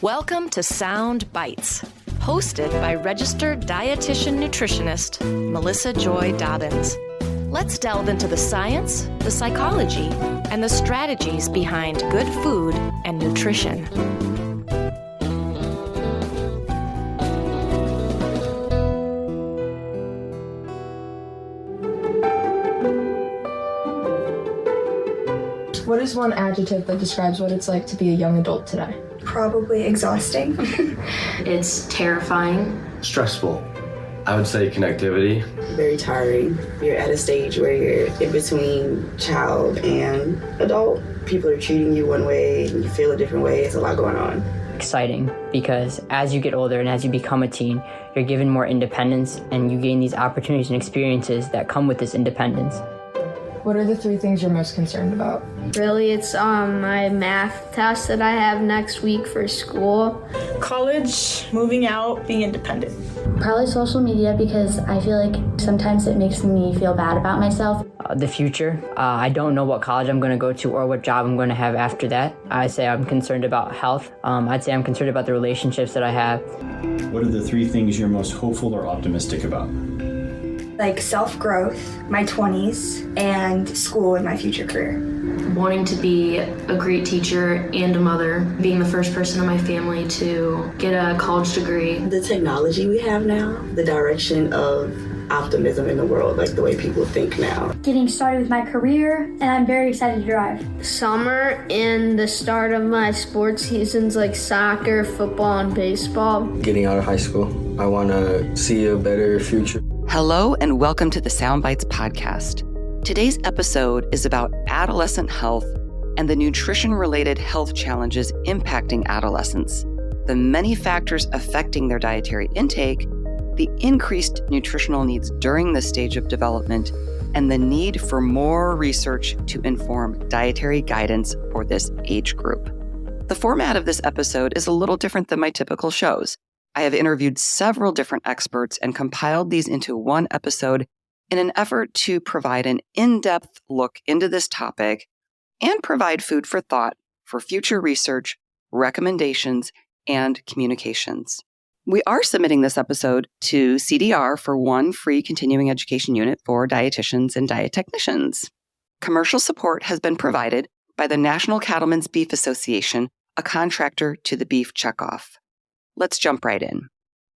Welcome to Sound Bites, hosted by registered dietitian nutritionist Melissa Joy Dobbins. Let's delve into the science, the psychology, and the strategies behind good food and nutrition. What is one adjective that describes what it's like to be a young adult today? Probably exhausting. It's terrifying. Stressful. I would say connectivity. Very tiring. You're at a stage where you're in between child and adult. People are treating you one way and you feel a different way. It's a lot going on. Exciting because as you get older and as you become a teen, you're given more independence and you gain these opportunities and experiences that come with this independence. What are the 3 things you're most concerned about? Really, it's my math test that I have next week for school. College, moving out, being independent. Probably social media because I feel like sometimes it makes me feel bad about myself. The future. I don't know what college I'm going to go to or what job I'm going to have after that. I say I'm concerned about health. I'd say I'm concerned about the relationships that I have. What are the 3 things you're most hopeful or optimistic about? Like self-growth, my 20s, and school and my future career. Wanting to be a great teacher and a mother, being the first person in my family to get a college degree. The technology we have now, the direction of optimism in the world, like the way people think now. Getting started with my career, and I'm very excited to drive. Summer and the start of my sports seasons like soccer, football, and baseball. Getting out of high school, I want to see a better future. Hello and welcome to the Sound Bites podcast. Today's episode is about adolescent health and the nutrition-related health challenges impacting adolescents, the many factors affecting their dietary intake, the increased nutritional needs during this stage of development, and the need for more research to inform dietary guidance for this age group. The format of this episode is a little different than my typical shows. I have interviewed several different experts and compiled these into one episode in an effort to provide an in-depth look into this topic and provide food for thought for future research, recommendations, and communications. We are submitting this episode to CDR for 1 free continuing education unit for dietitians and dietechnicians. Commercial support has been provided by the National Cattlemen's Beef Association, a contractor to the Beef Checkoff. Let's jump right in.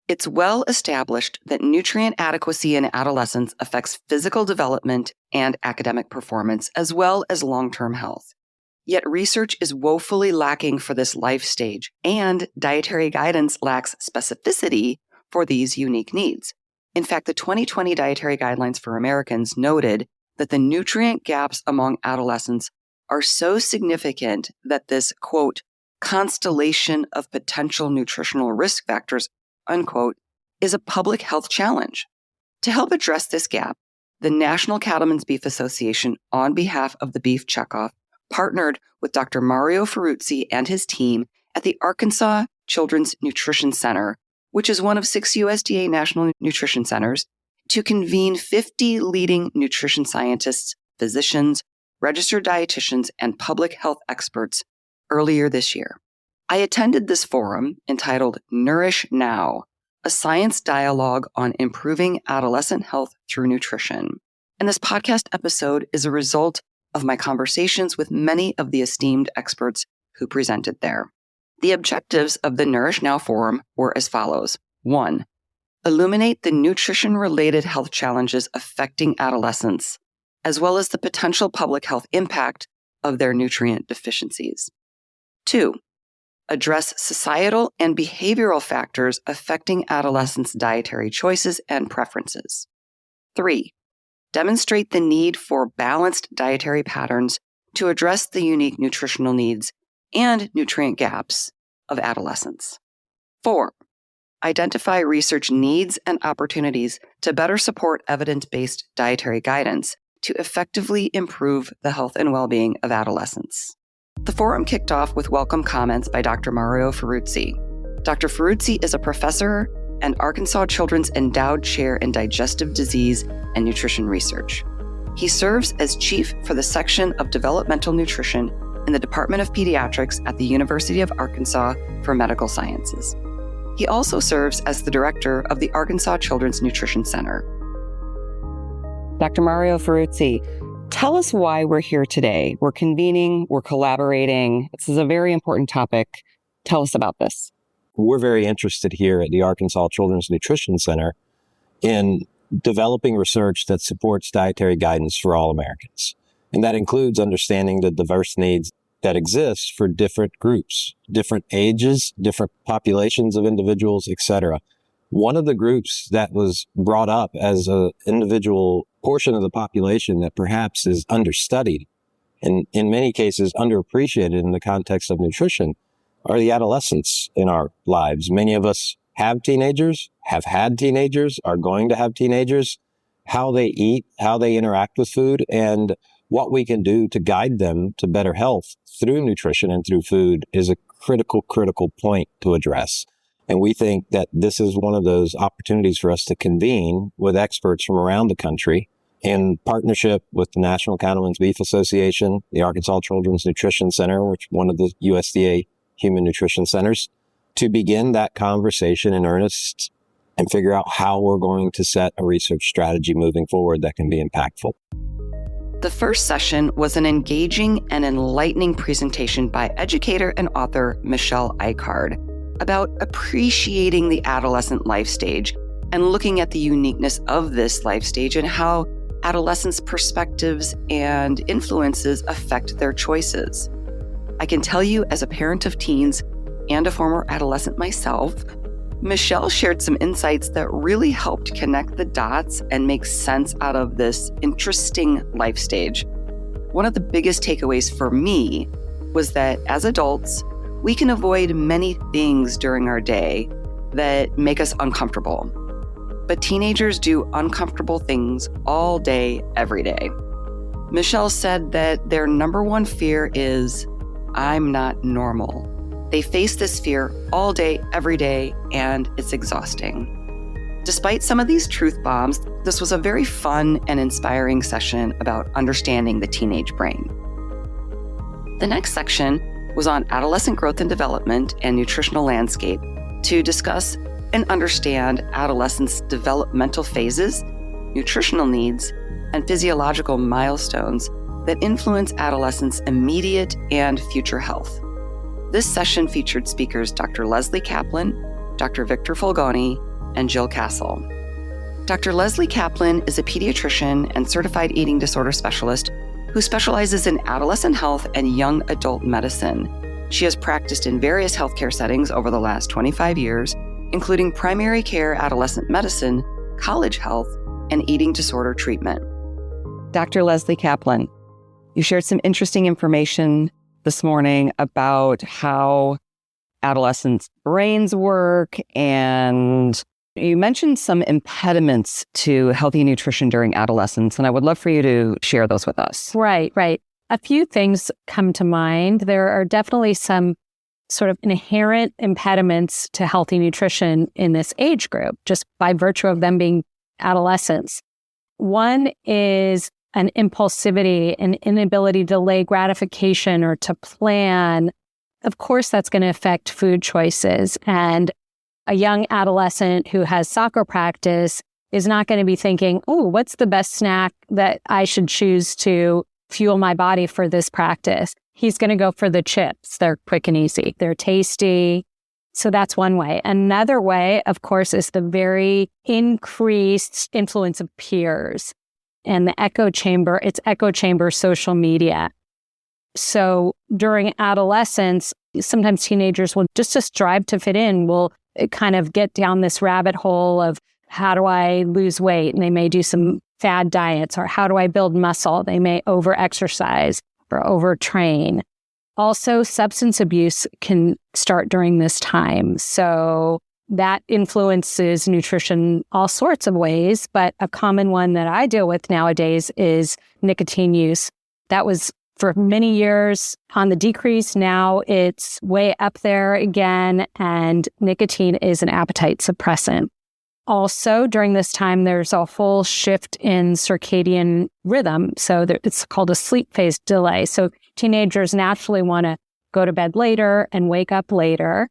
It's well established that nutrient adequacy in adolescence affects physical development and academic performance, as well as long-term health. Yet research is woefully lacking for this life stage, and dietary guidance lacks specificity for these unique needs. In fact, the 2020 Dietary Guidelines for Americans noted that the nutrient gaps among adolescents are so significant that this, quote, constellation of potential nutritional risk factors, unquote, is a public health challenge. To help address this gap, the National Cattlemen's Beef Association, on behalf of the Beef Checkoff, partnered with Dr. Mario Ferruzzi and his team at the Arkansas Children's Nutrition Center, which is one of 6 USDA national nutrition centers, to convene 50 leading nutrition scientists, physicians, registered dietitians, and public health experts earlier this year. I attended this forum entitled Nourish Now, a science dialogue on improving adolescent health through nutrition. And this podcast episode is a result of my conversations with many of the esteemed experts who presented there. The objectives of the Nourish Now forum were as follows. 1, illuminate the nutrition-related health challenges affecting adolescents, as well as the potential public health impact of their nutrient deficiencies. 2, address societal and behavioral factors affecting adolescents' dietary choices and preferences. 3, demonstrate the need for balanced dietary patterns to address the unique nutritional needs and nutrient gaps of adolescents. 4, identify research needs and opportunities to better support evidence-based dietary guidance to effectively improve the health and well-being of adolescents. The forum kicked off with welcome comments by Dr. Mario Ferruzzi. Dr. Ferruzzi is a professor and Arkansas Children's Endowed Chair in Digestive Disease and Nutrition Research. He serves as chief for the section of developmental nutrition in the Department of Pediatrics at the University of Arkansas for Medical Sciences. He also serves as the director of the Arkansas Children's Nutrition Center. Dr. Mario Ferruzzi, tell us why we're here today. We're convening, we're collaborating. This is a very important topic. Tell us about this. We're very interested here at the Arkansas Children's Nutrition Center in developing research that supports dietary guidance for all Americans. And that includes understanding the diverse needs that exist for different groups, different ages, different populations of individuals, etc. One of the groups that was brought up as an individual portion of the population that perhaps is understudied and in many cases underappreciated in the context of nutrition are the adolescents in our lives. Many of us have teenagers, have had teenagers, are going to have teenagers. How they eat, how they interact with food, and what we can do to guide them to better health through nutrition and through food is a critical point to address. And we think that this is one of those opportunities for us to convene with experts from around the country in partnership with the National Cattlemen's Beef Association, the Arkansas Children's Nutrition Center, which is one of the USDA human nutrition centers, to begin that conversation in earnest and figure out how we're going to set a research strategy moving forward that can be impactful. The first session was an engaging and enlightening presentation by educator and author Michelle Eichard about appreciating the adolescent life stage and looking at the uniqueness of this life stage and how adolescents' perspectives and influences affect their choices. I can tell you, as a parent of teens and a former adolescent myself, Michelle shared some insights that really helped connect the dots and make sense out of this interesting life stage. One of the biggest takeaways for me was that as adults, we can avoid many things during our day that make us uncomfortable. But teenagers do uncomfortable things all day, every day. Michelle said that their number one fear is, I'm not normal. They face this fear all day, every day, and it's exhausting. Despite some of these truth bombs, this was a very fun and inspiring session about understanding the teenage brain. The next section was on adolescent growth and development and nutritional landscape to discuss and understand adolescents' developmental phases, nutritional needs, and physiological milestones that influence adolescents' immediate and future health. This session featured speakers Dr. Leslie Kaplan, Dr. Victor Fulgoni, and Jill Castle. Dr. Leslie Kaplan is a pediatrician and certified eating disorder specialist who specializes in adolescent health and young adult medicine. She has practiced in various healthcare settings over the last 25 years, including primary care adolescent medicine, college health, and eating disorder treatment. Dr. Leslie Kaplan, you shared some interesting information this morning about how adolescents' brains work, and you mentioned some impediments to healthy nutrition during adolescence, and I would love for you to share those with us. Right. A few things come to mind. There are definitely some sort of inherent impediments to healthy nutrition in this age group, just by virtue of them being adolescents. One is an impulsivity, an inability to delay gratification or to plan. Of course, that's going to affect food choices. And a young adolescent who has soccer practice is not going to be thinking, oh, what's the best snack that I should choose to fuel my body for this practice? He's going to go for the chips. They're quick and easy. They're tasty. So that's one way. Another way, of course, is the very increased influence of peers and the echo chamber. It's echo chamber social media. So during adolescence, sometimes teenagers will just to strive to fit in, will kind of get down this rabbit hole of how do I lose weight? And they may do some fad diets, or how do I build muscle? They may over-exercise or overtrain. Also, substance abuse can start during this time. So that influences nutrition all sorts of ways, but a common one that I deal with nowadays is nicotine use. That was for many years on the decrease. Now it's way up there again, and nicotine is an appetite suppressant. Also, during this time, there's a whole shift in circadian rhythm. So it's called a sleep phase delay. So teenagers naturally want to go to bed later and wake up later.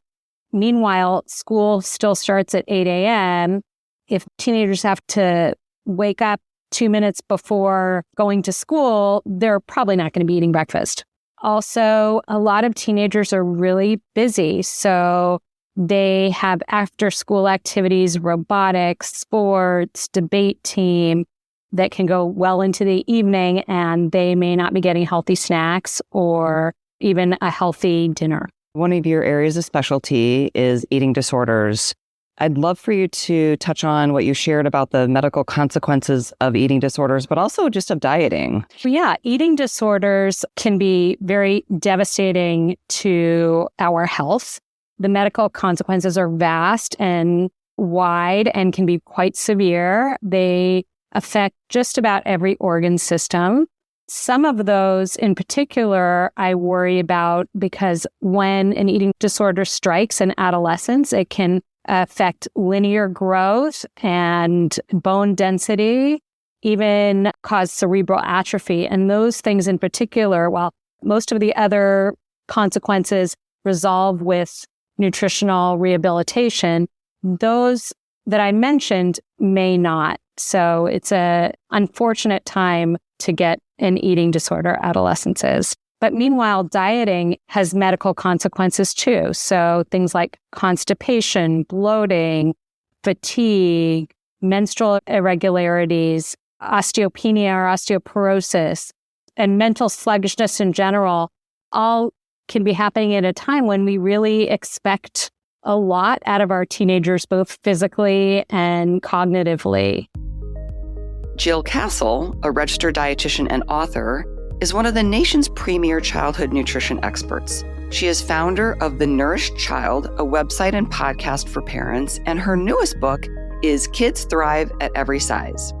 Meanwhile, school still starts at 8 a.m. If teenagers have to wake up 2 minutes before going to school, they're probably not going to be eating breakfast. Also, a lot of teenagers are really busy, so they have after-school activities, robotics, sports, debate team that can go well into the evening, and they may not be getting healthy snacks or even a healthy dinner. One of your areas of specialty is eating disorders. I'd love for you to touch on what you shared about the medical consequences of eating disorders, but also just of dieting. Yeah, eating disorders can be very devastating to our health. The medical consequences are vast and wide and can be quite severe. They affect just about every organ system. Some of those in particular, I worry about because when an eating disorder strikes in adolescence, it can affect linear growth and bone density, even cause cerebral atrophy. And those things in particular, while most of the other consequences resolve with nutritional rehabilitation, those that I mentioned may not. So it's an unfortunate time to get an eating disorder, adolescence is. But meanwhile, dieting has medical consequences too. So things like constipation, bloating, fatigue, menstrual irregularities, osteopenia or osteoporosis, and mental sluggishness in general, all can be happening at a time when we really expect a lot out of our teenagers, both physically and cognitively. Jill Castle, a registered dietitian and author, is one of the nation's premier childhood nutrition experts. She is founder of The Nourished Child, a website and podcast for parents, and her newest book is Kids Thrive at Every Size.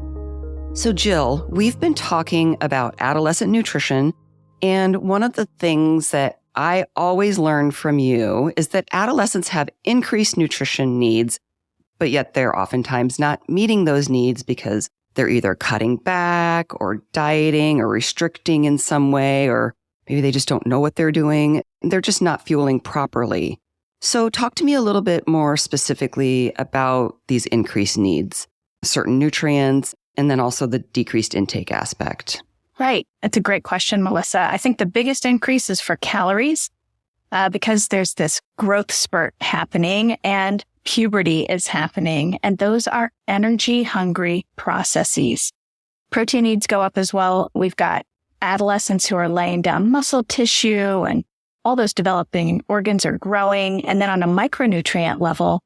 So Jill, we've been talking about adolescent nutrition, and one of the things that I always learn from you is that adolescents have increased nutrition needs, but yet they're oftentimes not meeting those needs because they're either cutting back or dieting or restricting in some way, or maybe they just don't know what they're doing. They're just not fueling properly. So talk to me a little bit more specifically about these increased needs, certain nutrients, and then also the decreased intake aspect. Right. That's a great question, Melissa. I think the biggest increase is for calories because there's this growth spurt happening and puberty is happening, and those are energy-hungry processes. Protein needs go up as well. We've got adolescents who are laying down muscle tissue, and all those developing organs are growing. And then on a micronutrient level,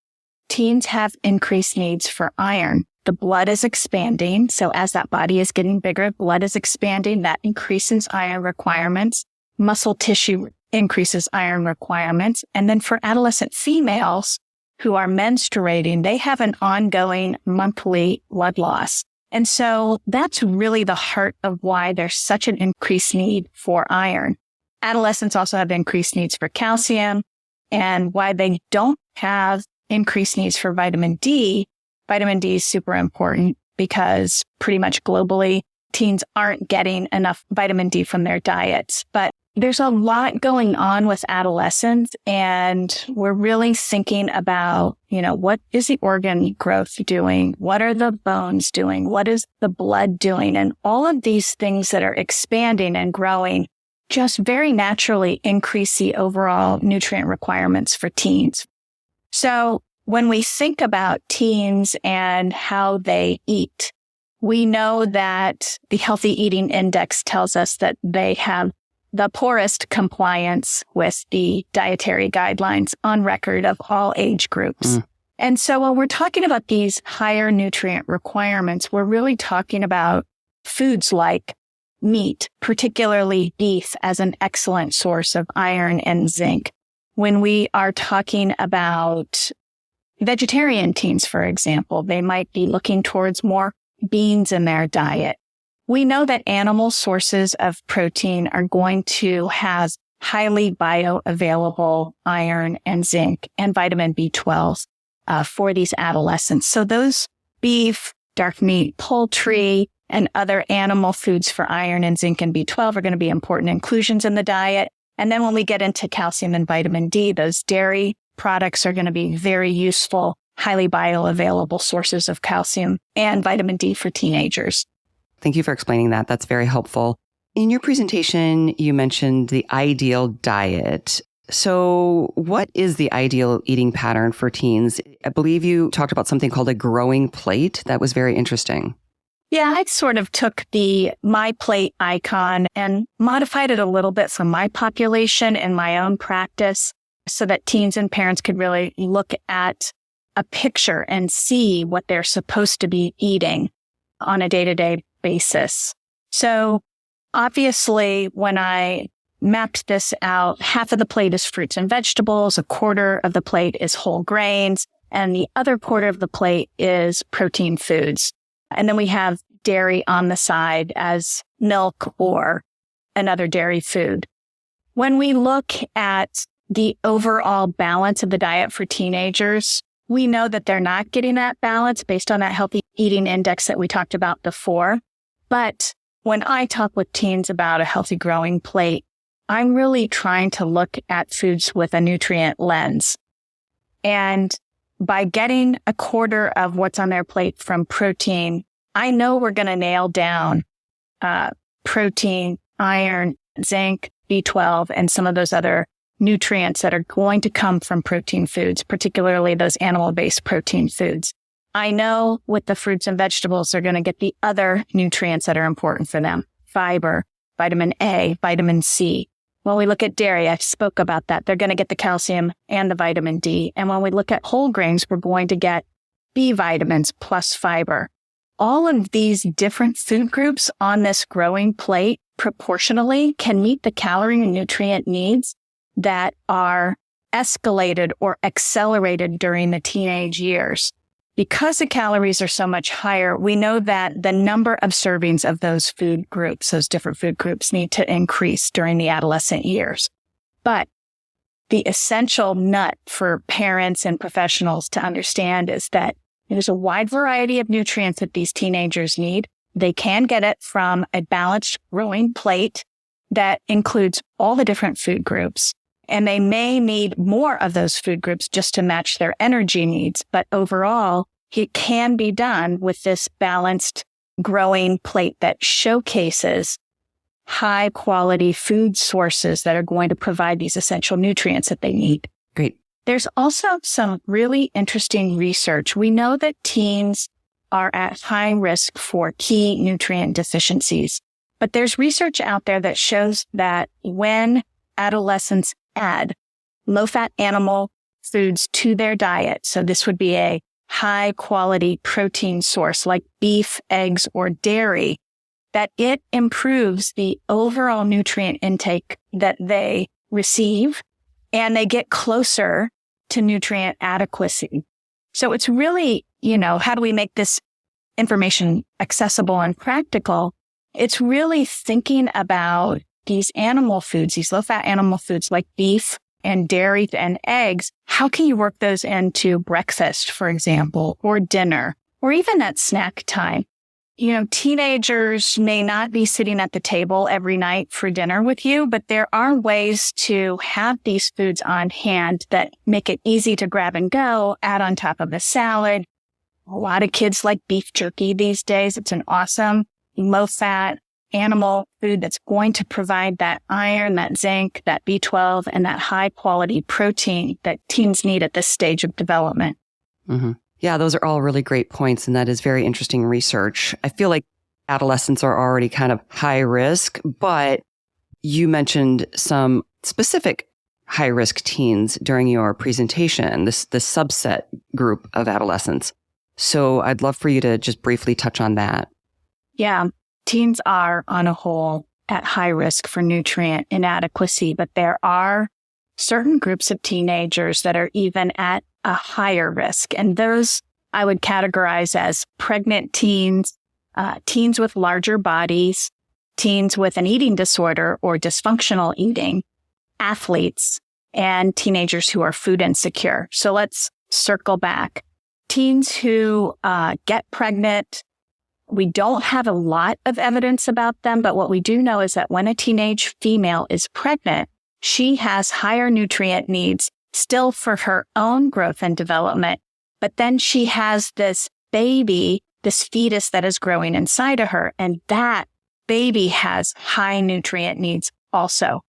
teens have increased needs for iron. The blood is expanding, so as that body is getting bigger, blood is expanding. That increases iron requirements. Muscle tissue increases iron requirements. And then for adolescent females who are menstruating, they have an ongoing monthly blood loss. And so that's really the heart of why there's such an increased need for iron. Adolescents also have increased needs for calcium, and why they don't have increased needs for vitamin D. Vitamin D is super important because pretty much globally, teens aren't getting enough vitamin D from their diets. But there's a lot going on with adolescents, and we're really thinking about, what is the organ growth doing? What are the bones doing? What is the blood doing? And all of these things that are expanding and growing just very naturally increase the overall nutrient requirements for teens. So when we think about teens and how they eat, we know that the Healthy Eating Index tells us that they have the poorest compliance with the dietary guidelines on record of all age groups. And so when we're talking about these higher nutrient requirements, we're really talking about foods like meat, particularly beef, as an excellent source of iron and zinc. When we are talking about vegetarian teens, for example, they might be looking towards more beans in their diet. We know that animal sources of protein are going to have highly bioavailable iron and zinc and vitamin B12 for these adolescents. So those beef, dark meat, poultry, and other animal foods for iron and zinc and B12 are going to be important inclusions in the diet. And then when we get into calcium and vitamin D, those dairy products are going to be very useful, highly bioavailable sources of calcium and vitamin D for teenagers. Thank you for explaining that. That's very helpful. In your presentation, you mentioned the ideal diet. So what is the ideal eating pattern for teens? I believe you talked about something called a growing plate. That was very interesting. Yeah, I sort of took the My Plate icon and modified it a little bit for my population and my own practice so that teens and parents could really look at a picture and see what they're supposed to be eating on a day-to-day basis. So obviously, when I mapped this out, half of the plate is fruits and vegetables, a quarter of the plate is whole grains, and the other quarter of the plate is protein foods. And then we have dairy on the side as milk or another dairy food. When we look at the overall balance of the diet for teenagers, we know that they're not getting that balance based on that healthy eating index that we talked about before. But when I talk with teens about a healthy growing plate, I'm really trying to look at foods with a nutrient lens. And by getting a quarter of what's on their plate from protein, I know we're going to nail down protein, iron, zinc, B12, and some of those other nutrients that are going to come from protein foods, particularly those animal-based protein foods. I know with the fruits and vegetables, they're going to get the other nutrients that are important for them: fiber, vitamin A, vitamin C. When we look at dairy, I spoke about that. They're going to get the calcium and the vitamin D. And when we look at whole grains, we're going to get B vitamins plus fiber. All of these different food groups on this growing plate proportionally can meet the calorie and nutrient needs that are escalated or accelerated during the teenage years. Because the calories are so much higher, we know that the number of servings of those food groups, those different food groups, need to increase during the adolescent years. But the essential nut for parents and professionals to understand is that there's a wide variety of nutrients that these teenagers need. They can get it from a balanced growing plate that includes all the different food groups. And they may need more of those food groups just to match their energy needs. But overall, it can be done with this balanced growing plate that showcases high quality food sources that are going to provide these essential nutrients that they need. Great. There's also some really interesting research. We know that teens are at high risk for key nutrient deficiencies. But there's research out there that shows that when adolescents add low-fat animal foods to their diet, so this would be a high-quality protein source like beef, eggs, or dairy, that it improves the overall nutrient intake that they receive, and they get closer to nutrient adequacy. So it's really, how do we make this information accessible and practical? It's really thinking about these animal foods, these low-fat animal foods like beef and dairy and eggs. How can you work those into breakfast, for example, or dinner, or even at snack time? Teenagers may not be sitting at the table every night for dinner with you, but there are ways to have these foods on hand that make it easy to grab and go, add on top of a salad. A lot of kids like beef jerky these days. It's an awesome low-fat animal food that's going to provide that iron, that zinc, that B12, and that high-quality protein that teens need at this stage of development. Mm-hmm. Yeah, those are all really great points, and that is very interesting research. I feel like adolescents are already kind of high risk, but you mentioned some specific high-risk teens during your presentation, this subset group of adolescents. So I'd love for you to just briefly touch on that. Yeah, teens are on a whole at high risk for nutrient inadequacy, but there are certain groups of teenagers that are even at a higher risk. And those I would categorize as pregnant teens, teens with larger bodies, teens with an eating disorder or dysfunctional eating, athletes, and teenagers who are food insecure. So let's circle back. Teens who get pregnant, We don't have a lot of evidence about them, but what we do know is that when a teenage female is pregnant, she has higher nutrient needs still for her own growth and development. But then she has this baby, this fetus that is growing inside of her, and that baby has high nutrient needs also.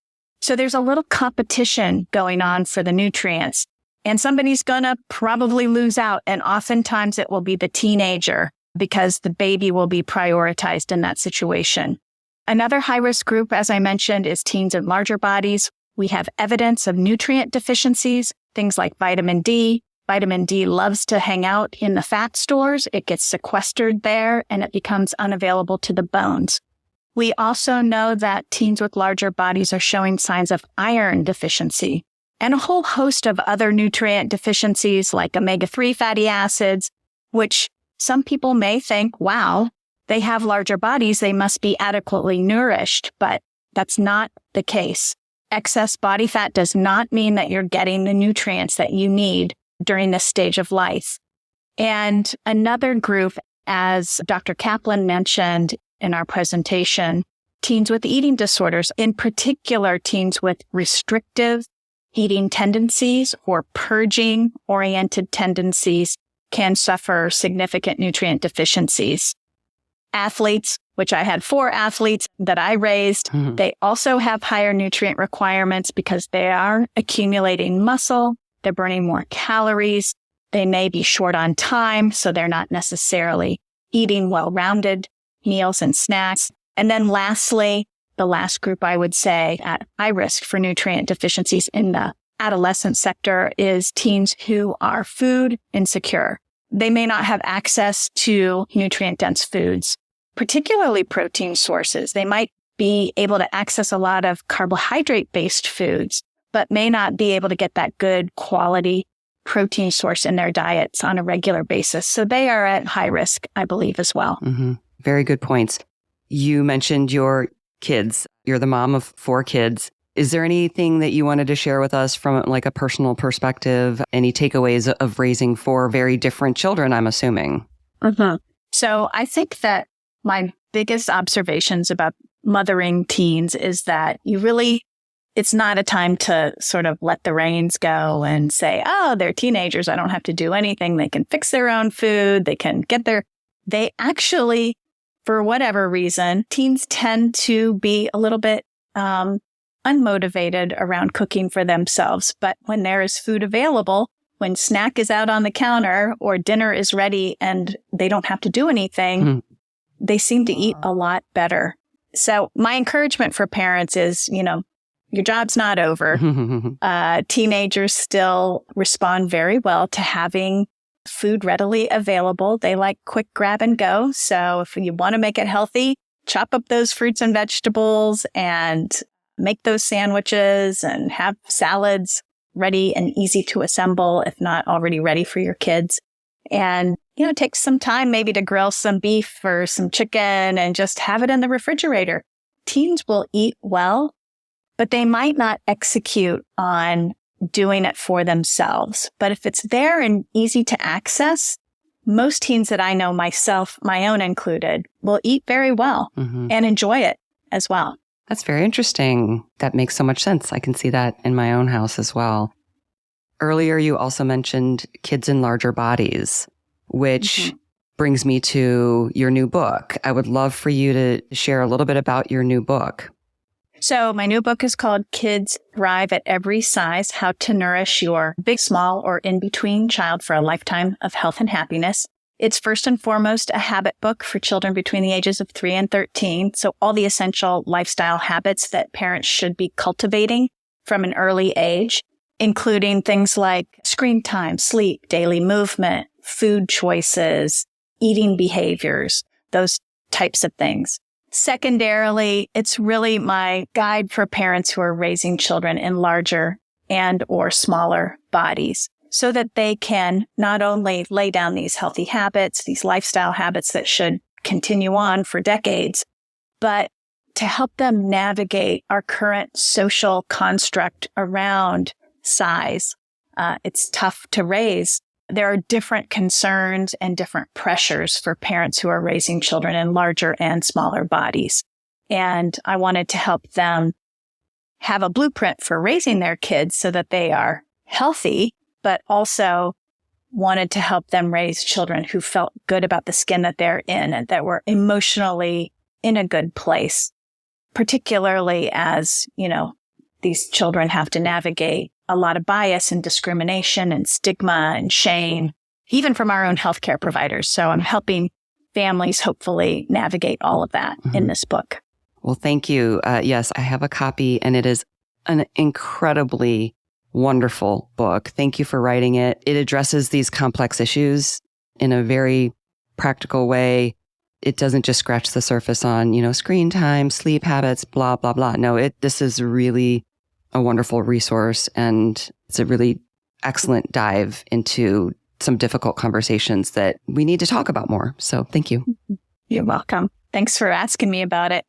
So there's a little competition going on for the nutrients, and somebody's going to probably lose out. And oftentimes it will be the teenager because the baby will be prioritized in that situation. Another high-risk group, as I mentioned, is teens in larger bodies. We have evidence of nutrient deficiencies, things like vitamin D. Vitamin D loves to hang out in the fat stores. It gets sequestered there and it becomes unavailable to the bones. We also know that teens with larger bodies are showing signs of iron deficiency and a whole host of other nutrient deficiencies like omega-3 fatty acids, which some people may think, wow, they have larger bodies, they must be adequately nourished, but that's not the case. Excess body fat does not mean that you're getting the nutrients that you need during this stage of life. And another group, as Dr. Kaplan mentioned in our presentation, teens with eating disorders, in particular teens with restrictive eating tendencies or purging-oriented tendencies, can suffer significant nutrient deficiencies. Athletes, which I had 4 athletes that I raised, they also have higher nutrient requirements because they are accumulating muscle, they're burning more calories, they may be short on time, so they're not necessarily eating well-rounded meals and snacks. And then lastly, the last group I would say at high risk for nutrient deficiencies in the adolescent sector is teens who are food insecure. They may not have access to nutrient-dense foods, particularly protein sources. They might be able to access a lot of carbohydrate-based foods, but may not be able to get that good quality protein source in their diets on a regular basis. So they are at high risk, I believe, as well. Mm-hmm. Very good points. You mentioned your kids. You're the mom of 4 kids. Is there anything that you wanted to share with us from like a personal perspective? Any takeaways of raising 4 very different children, I'm assuming? So I think that my biggest observations about mothering teens is that it's not a time to sort of let the reins go and say, oh, they're teenagers, I don't have to do anything. They can fix their own food. They actually, for whatever reason, teens tend to be a little bit unmotivated around cooking for themselves. But when there is food available, when snack is out on the counter or dinner is ready and they don't have to do anything, they seem to eat a lot better. So my encouragement for parents is, your job's not over. Teenagers still respond very well to having food readily available. They like quick grab and go. So if you want to make it healthy, chop up those fruits and vegetables and make those sandwiches and have salads ready and easy to assemble, if not already ready for your kids. And, take some time maybe to grill some beef or some chicken and just have it in the refrigerator. Teens will eat well, but they might not execute on doing it for themselves. But if it's there and easy to access, most teens that I know, myself, my own included, will eat very well and enjoy it as well. That's very interesting. That makes so much sense. I can see that in my own house as well. Earlier, you also mentioned kids in larger bodies, which brings me to your new book. I would love for you to share a little bit about your new book. So my new book is called Kids Thrive at Every Size, How to Nourish Your Big, Small, or In-Between Child for a Lifetime of Health and Happiness. It's first and foremost a habit book for children between the ages of 3 and 13. So all the essential lifestyle habits that parents should be cultivating from an early age, including things like screen time, sleep, daily movement, food choices, eating behaviors, those types of things. Secondarily, it's really my guide for parents who are raising children in larger and or smaller bodies so that they can not only lay down these healthy habits, these lifestyle habits that should continue on for decades, but to help them navigate our current social construct around size. It's tough to raise there are different concerns and different pressures for parents who are raising children in larger and smaller bodies. And I wanted to help them have a blueprint for raising their kids so that they are healthy, but also wanted to help them raise children who felt good about the skin that they're in and that were emotionally in a good place, particularly as, these children have to navigate a lot of bias and discrimination and stigma and shame, even from our own healthcare providers. So I'm helping families hopefully navigate all of that in this book. Well, thank you. Yes, I have a copy, and it is an incredibly wonderful book. Thank you for writing it. It addresses these complex issues in a very practical way. It doesn't just scratch the surface on, screen time, sleep habits, blah, blah, blah. No, this is really a wonderful resource, and it's a really excellent dive into some difficult conversations that we need to talk about more. So thank you. You're welcome. Thanks for asking me about it.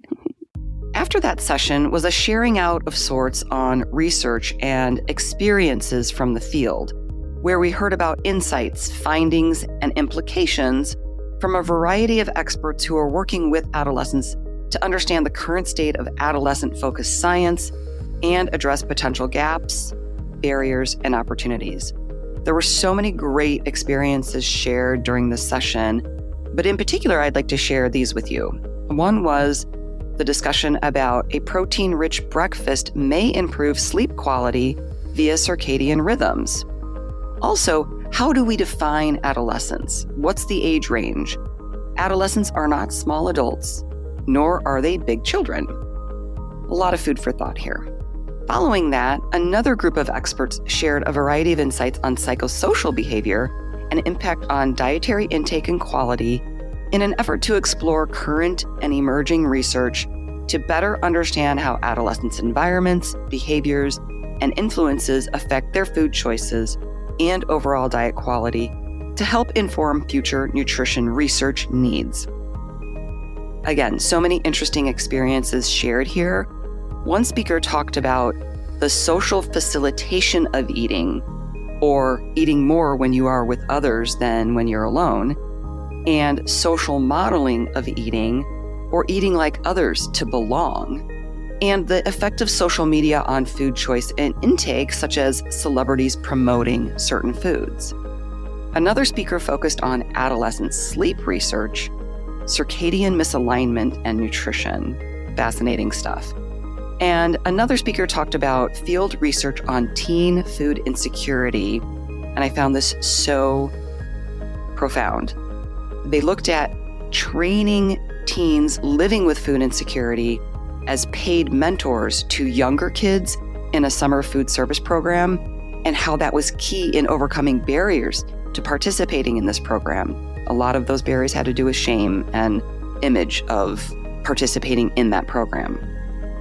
After that session was a sharing out of sorts on research and experiences from the field, where we heard about insights, findings, and implications from a variety of experts who are working with adolescents to understand the current state of adolescent-focused science and address potential gaps, barriers, and opportunities. There were so many great experiences shared during this session, but in particular, I'd like to share these with you. One was the discussion about a protein-rich breakfast may improve sleep quality via circadian rhythms. Also, how do we define adolescence? What's the age range? Adolescents are not small adults, nor are they big children. A lot of food for thought here. Following that, another group of experts shared a variety of insights on psychosocial behavior and impact on dietary intake and quality in an effort to explore current and emerging research to better understand how adolescents' environments, behaviors, and influences affect their food choices and overall diet quality to help inform future nutrition research needs. Again, so many interesting experiences shared here. One speaker talked about the social facilitation of eating, or eating more when you are with others than when you're alone, and social modeling of eating, or eating like others to belong, and the effect of social media on food choice and intake, such as celebrities promoting certain foods. Another speaker focused on adolescent sleep research, circadian misalignment, and nutrition. Fascinating stuff. And another speaker talked about field research on teen food insecurity, and I found this so profound. They looked at training teens living with food insecurity as paid mentors to younger kids in a summer food service program, and how that was key in overcoming barriers to participating in this program. A lot of those barriers had to do with shame and image of participating in that program.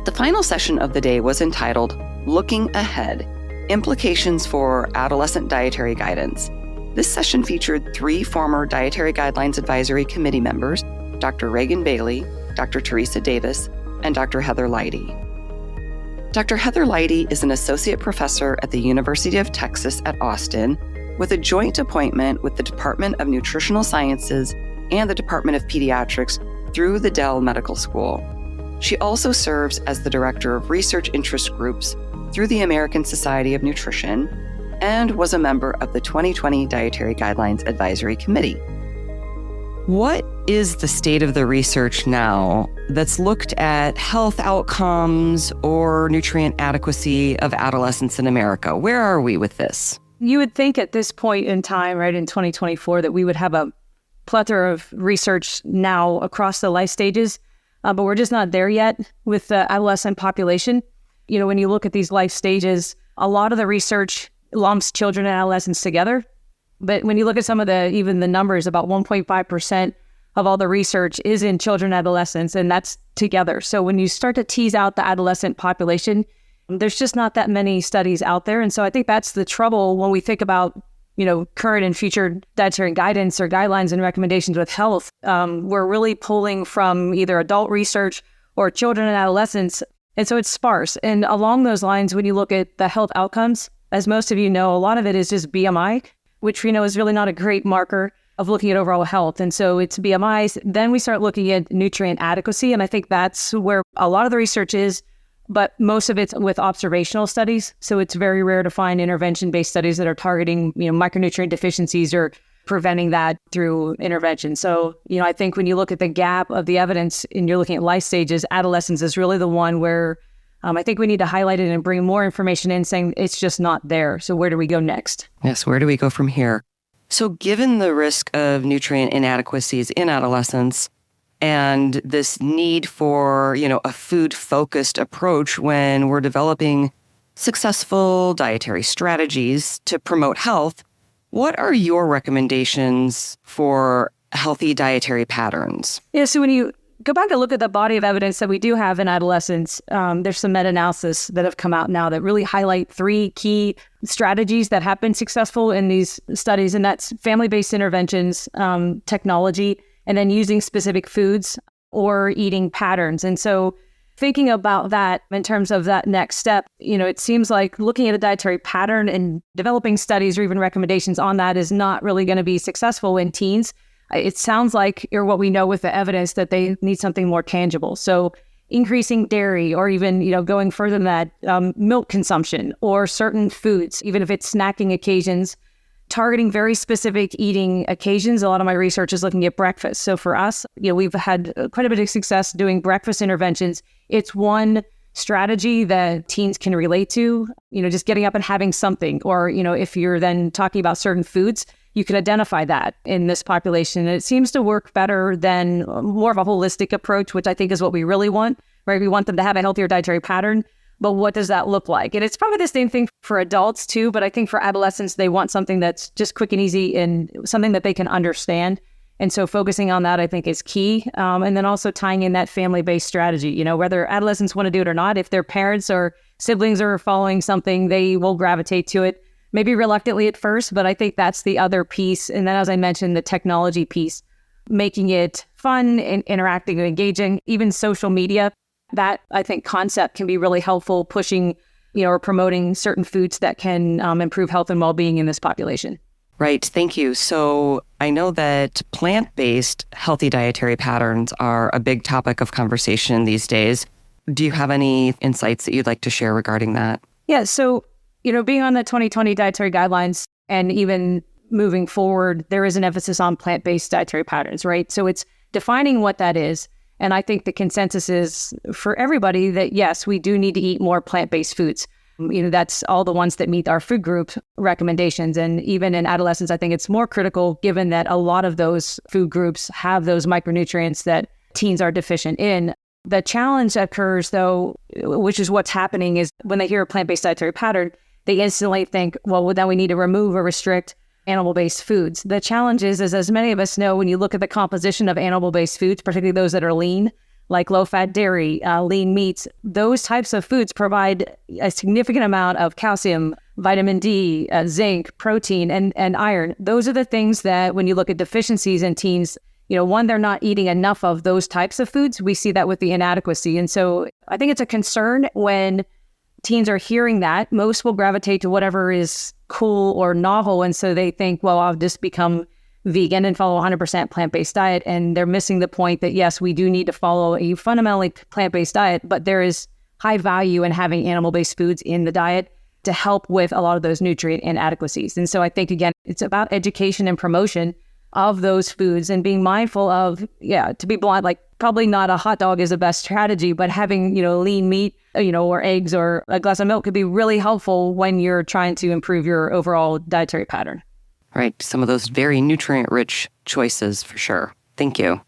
The final session of the day was entitled Looking Ahead, Implications for Adolescent Dietary Guidance. This session featured 3 former Dietary Guidelines Advisory Committee members, Dr. Reagan Bailey, Dr. Teresa Davis, and Dr. Heather Leidy. Dr. Heather Leidy is an associate professor at the University of Texas at Austin with a joint appointment with the Department of Nutritional Sciences and the Department of Pediatrics through the Dell Medical School. She also serves as the Director of Research Interest Groups through the American Society of Nutrition and was a member of the 2020 Dietary Guidelines Advisory Committee. What is the state of the research now that's looked at health outcomes or nutrient adequacy of adolescents in America? Where are we with this? You would think at this point in time, right, in 2024, that we would have a plethora of research now across the life stages, but we're just not there yet with the adolescent population. You know, when you look at these life stages, a lot of the research lumps children and adolescents together. But when you look at some of even the numbers, about 1.5% of all the research is in children and adolescents, and that's together. So when you start to tease out the adolescent population, there's just not that many studies out there. And so I think that's the trouble when we think about, current and future dietary guidance or guidelines and recommendations with health. We're really pulling from either adult research or children and adolescents. And so it's sparse. And along those lines, when you look at the health outcomes, as most of you know, a lot of it is just BMI. which we know is really not a great marker of looking at overall health. And so it's BMIs. Then we start looking at nutrient adequacy. And I think that's where a lot of the research is, but most of it's with observational studies. So it's very rare to find intervention-based studies that are targeting, micronutrient deficiencies or preventing that through intervention. So, I think when you look at the gap of the evidence and you're looking at life stages, adolescence is really the one where I think we need to highlight it and bring more information in saying it's just not there. So where do we go next? Yes, where do we go from here? So given the risk of nutrient inadequacies in adolescence and this need for, a food-focused approach when we're developing successful dietary strategies to promote health, what are your recommendations for healthy dietary patterns? Yeah, so when you go back and look at the body of evidence that we do have in adolescence, there's some meta-analysis that have come out now that really highlight 3 key strategies that have been successful in these studies, and that's family-based interventions, technology, and then using specific foods or eating patterns. And so thinking about that in terms of that next step, it seems like looking at a dietary pattern and developing studies or even recommendations on that is not really going to be successful in teens. It sounds like, or what we know with the evidence, that they need something more tangible. So increasing dairy, or even, going further than that, milk consumption or certain foods, even if it's snacking occasions, targeting very specific eating occasions. A lot of my research is looking at breakfast. So for us, we've had quite a bit of success doing breakfast interventions. It's one strategy that teens can relate to, just getting up and having something. Or, if you're then talking about certain foods, you can identify that in this population. And it seems to work better than more of a holistic approach, which I think is what we really want, right? We want them to have a healthier dietary pattern, but what does that look like? And it's probably the same thing for adults too, but I think for adolescents, they want something that's just quick and easy and something that they can understand. And so focusing on that, I think, is key. And then also tying in that family-based strategy, whether adolescents want to do it or not, if their parents or siblings are following something, they will gravitate to it. Maybe reluctantly at first, but I think that's the other piece. And then, as I mentioned, the technology piece, making it fun and interacting and engaging, even social media, that I think concept can be really helpful, pushing, or promoting certain foods that can improve health and well-being in this population. Right. Thank you. So I know that plant-based healthy dietary patterns are a big topic of conversation these days. Do you have any insights that you'd like to share regarding that? Yeah. So, being on the 2020 Dietary Guidelines and even moving forward, there is an emphasis on plant-based dietary patterns, right? So it's defining what that is. And I think the consensus is for everybody that, yes, we do need to eat more plant-based foods. That's all the ones that meet our food group recommendations. And even in adolescence, I think it's more critical given that a lot of those food groups have those micronutrients that teens are deficient in. The challenge occurs, though, which is what's happening, is when they hear a plant-based dietary pattern, they instantly think, well, then we need to remove or restrict animal-based foods. The challenge is, as many of us know, when you look at the composition of animal-based foods, particularly those that are lean, like low-fat dairy, lean meats, those types of foods provide a significant amount of calcium, vitamin D, zinc, protein, and iron. Those are the things that when you look at deficiencies in teens, one, they're not eating enough of those types of foods. We see that with the inadequacy. And so I think it's a concern when teens are hearing that. Most will gravitate to whatever is cool or novel. And so they think, well, I'll just become vegan and follow 100% plant-based diet. And they're missing the point that, yes, we do need to follow a fundamentally plant-based diet, but there is high value in having animal-based foods in the diet to help with a lot of those nutrient inadequacies. And so I think, again, it's about education and promotion of those foods and being mindful of, to be blunt, like probably not a hot dog is the best strategy, but having, lean meat, or eggs or a glass of milk could be really helpful when you're trying to improve your overall dietary pattern. Right. Some of those very nutrient-rich choices for sure. Thank you.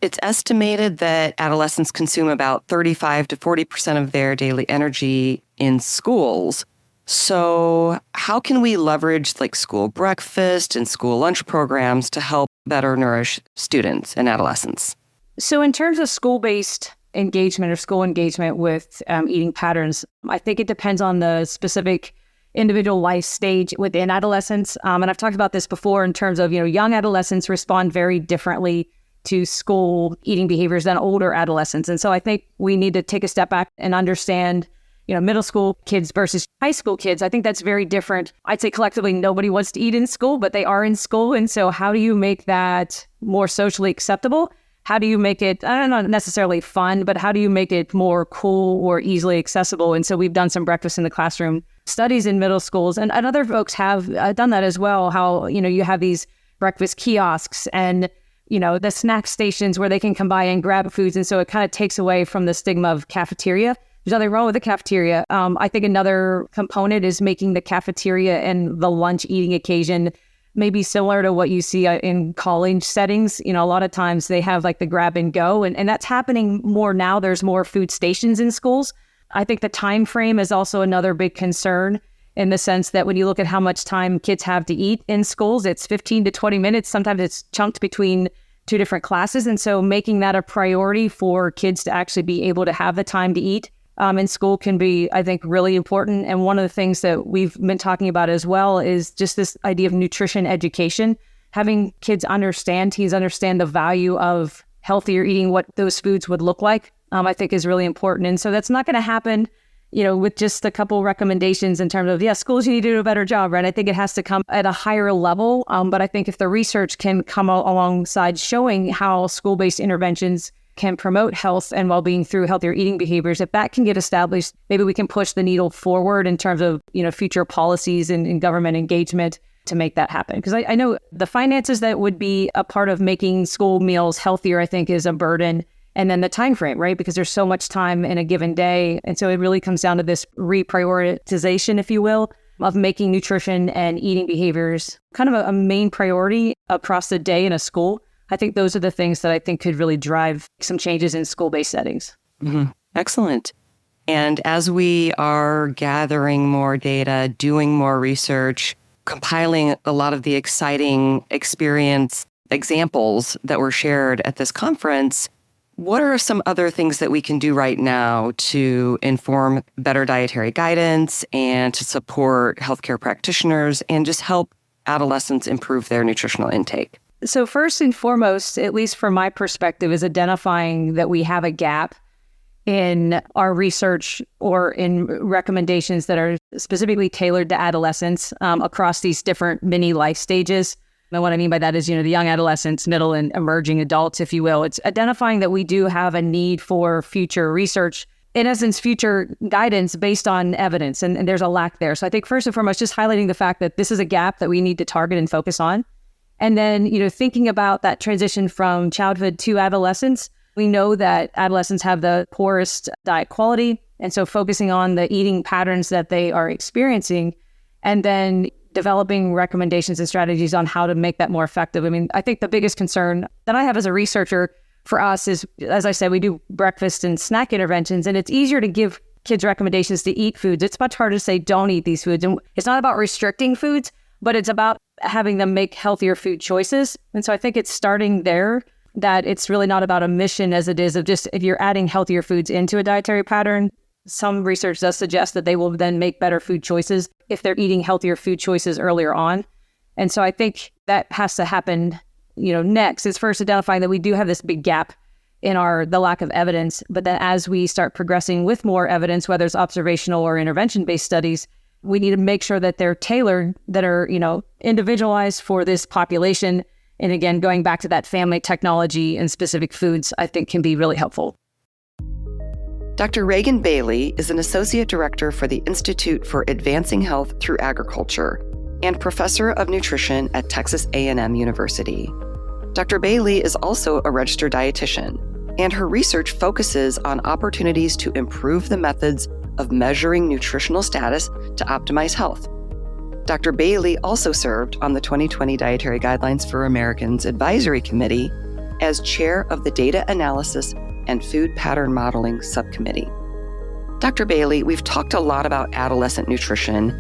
It's estimated that adolescents consume about 35 to 40% of their daily energy in schools. So how can we leverage like school breakfast and school lunch programs to help better nourish students and adolescents? So in terms of school-based engagement or school engagement with eating patterns, I think it depends on the specific individual life stage within adolescence. And I've talked about this before in terms of, young adolescents respond very differently to school eating behaviors than older adolescents. And so I think we need to take a step back and understand, middle school kids versus high school kids. I think that's very different. I'd say collectively, nobody wants to eat in school, but they are in school. And so how do you make that more socially acceptable? How do you make it, I don't know, necessarily fun, but how do you make it more cool or easily accessible? And so we've done some breakfast in the classroom studies in middle schools, and other folks have done that as well. How, you have these breakfast kiosks and, the snack stations where they can come by and grab foods. And so it kind of takes away from the stigma of cafeteria. There's nothing wrong with the cafeteria. I think another component is making the cafeteria and the lunch eating occasion maybe similar to what you see in college settings. A lot of times they have like the grab and go, and that's happening more now. There's more food stations in schools. I think the time frame is also another big concern, in the sense that when you look at how much time kids have to eat in schools, it's 15 to 20 minutes. Sometimes it's chunked between two different classes. And so making that a priority for kids to actually be able to have the time to eat in school can be, I think, really important. And one of the things that we've been talking about as well is just this idea of nutrition education, having kids understand, teens understand the value of healthier eating, what those foods would look like, I think is really important. And so that's not going to happen with just a couple recommendations in terms of, schools, you need to do a better job, right? I think it has to come at a higher level. But I think if the research can come alongside showing how school-based interventions can promote health and well-being through healthier eating behaviors, if that can get established, maybe we can push the needle forward in terms of, future policies and government engagement to make that happen. Because I know the finances that would be a part of making school meals healthier, I think, is a burden. And then the time frame, right? Because there's so much time in a given day. And so it really comes down to this reprioritization, if you will, of making nutrition and eating behaviors kind of a main priority across the day in a school. I think those are the things that I think could really drive some changes in school-based settings. Mm-hmm. Excellent. And as we are gathering more data, doing more research, compiling a lot of the exciting experience examples that were shared at this conference, what are some other things that we can do right now to inform better dietary guidance and to support healthcare practitioners and just help adolescents improve their nutritional intake? So first and foremost, at least from my perspective, is identifying that we have a gap in our research or in recommendations that are specifically tailored to adolescents across these different mini life stages. And what I mean by that is, the young adolescents, middle and emerging adults, if you will. It's identifying that we do have a need for future research, in essence, future guidance based on evidence. And there's a lack there. So I think first and foremost, just highlighting the fact that this is a gap that we need to target and focus on. And then, thinking about that transition from childhood to adolescence, we know that adolescents have the poorest diet quality. And so focusing on the eating patterns that they are experiencing, and then developing recommendations and strategies on how to make that more effective. I mean, I think the biggest concern that I have as a researcher for us is, as I said, we do breakfast and snack interventions, and it's easier to give kids recommendations to eat foods. It's much harder to say, don't eat these foods. And it's not about restricting foods, but it's about having them make healthier food choices. And so I think it's starting there, that it's really not about a mission as it is of just, if you're adding healthier foods into a dietary pattern, some research does suggest that they will then make better food choices if they're eating healthier food choices earlier on. And so I think that has to happen, next is first identifying that we do have this big gap in the lack of evidence. But then as we start progressing with more evidence, whether it's observational or intervention-based studies, we need to make sure that they're tailored, that are, individualized for this population. And again, going back to that family, technology, and specific foods, I think can be really helpful. Dr. Reagan Bailey is an Associate Director for the Institute for Advancing Health Through Agriculture and Professor of Nutrition at Texas A&M University. Dr. Bailey is also a registered dietitian, and her research focuses on opportunities to improve the methods of measuring nutritional status to optimize health. Dr. Bailey also served on the 2020 Dietary Guidelines for Americans Advisory Committee as chair of the Data Analysis and Food Pattern Modeling Subcommittee. Dr. Bailey, we've talked a lot about adolescent nutrition,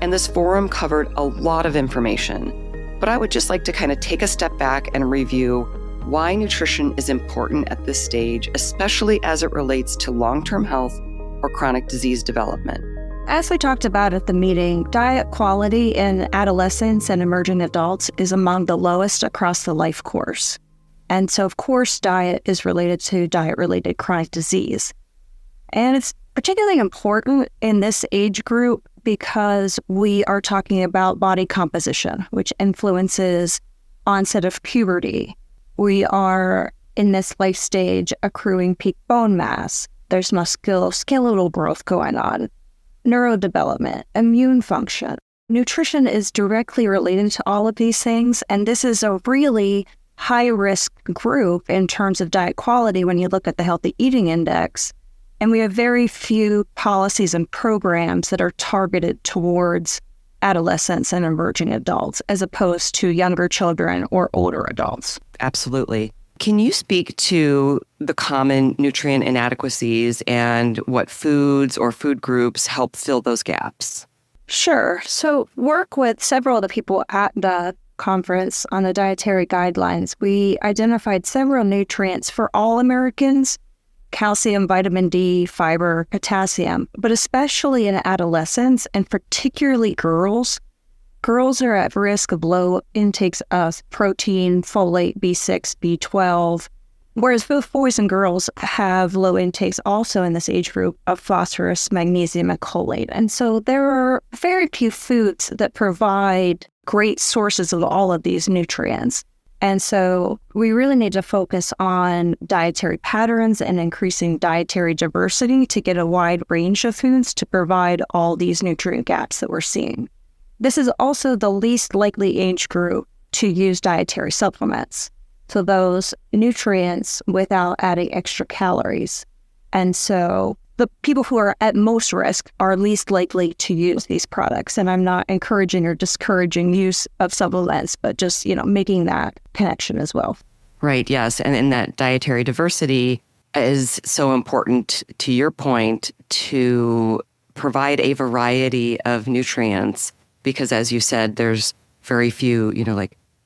and this forum covered a lot of information, but I would just like to kind of take a step back and review why nutrition is important at this stage, especially as it relates to long-term health or chronic disease development. As we talked about at the meeting, diet quality in adolescents and emerging adults is among the lowest across the life course. And so, of course, diet is related to diet-related chronic disease. And it's particularly important in this age group because we are talking about body composition, which influences onset of puberty. We are in this life stage accruing peak bone mass. There's musculoskeletal growth going on, neurodevelopment, immune function. Nutrition is directly related to all of these things, and this is a really high-risk group in terms of diet quality when you look at the Healthy Eating Index. And we have very few policies and programs that are targeted towards adolescents and emerging adults as opposed to younger children or older adults. Absolutely. Can you speak to the common nutrient inadequacies and what foods or food groups help fill those gaps? Sure. So work with several of the people at the conference on the Dietary Guidelines. We identified several nutrients for all Americans: calcium, vitamin D, fiber, potassium, but especially in adolescents and particularly girls. Girls are at risk of low intakes of protein, folate, B6, B12, whereas both boys and girls have low intakes also in this age group of phosphorus, magnesium, and folate. And so there are very few foods that provide great sources of all of these nutrients. And so we really need to focus on dietary patterns and increasing dietary diversity to get a wide range of foods to provide all these nutrient gaps that we're seeing. This is also the least likely age group to use dietary supplements, so those nutrients without adding extra calories. And so the people who are at most risk are least likely to use these products. And I'm not encouraging or discouraging use of supplements, but just, making that connection as well. Right, yes. And that dietary diversity is so important, to your point, to provide a variety of nutrients, because as you said, there's very few,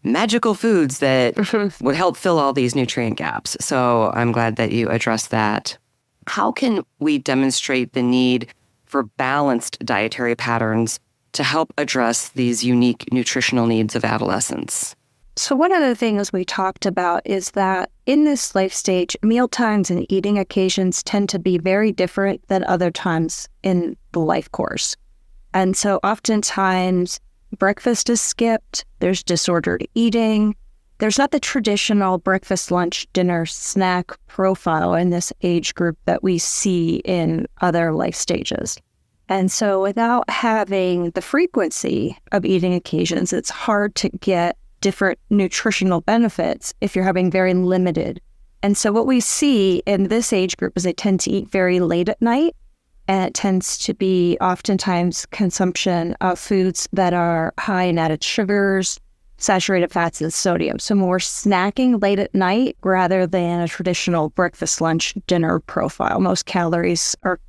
magical foods that would help fill all these nutrient gaps. So I'm glad that you addressed that. How can we demonstrate the need for balanced dietary patterns to help address these unique nutritional needs of adolescents? So one of the things we talked about is that in this life stage, mealtimes and eating occasions tend to be very different than other times in the life course. And so oftentimes breakfast is skipped, there's disordered eating, there's not the traditional breakfast, lunch, dinner, snack profile in this age group that we see in other life stages. And so without having the frequency of eating occasions, it's hard to get different nutritional benefits if you're having very limited. And so what we see in this age group is they tend to eat very late at night, and it tends to be oftentimes consumption of foods that are high in added sugars, saturated fats, and sodium. So more snacking late at night rather than a traditional breakfast, lunch, dinner profile. Most calories are,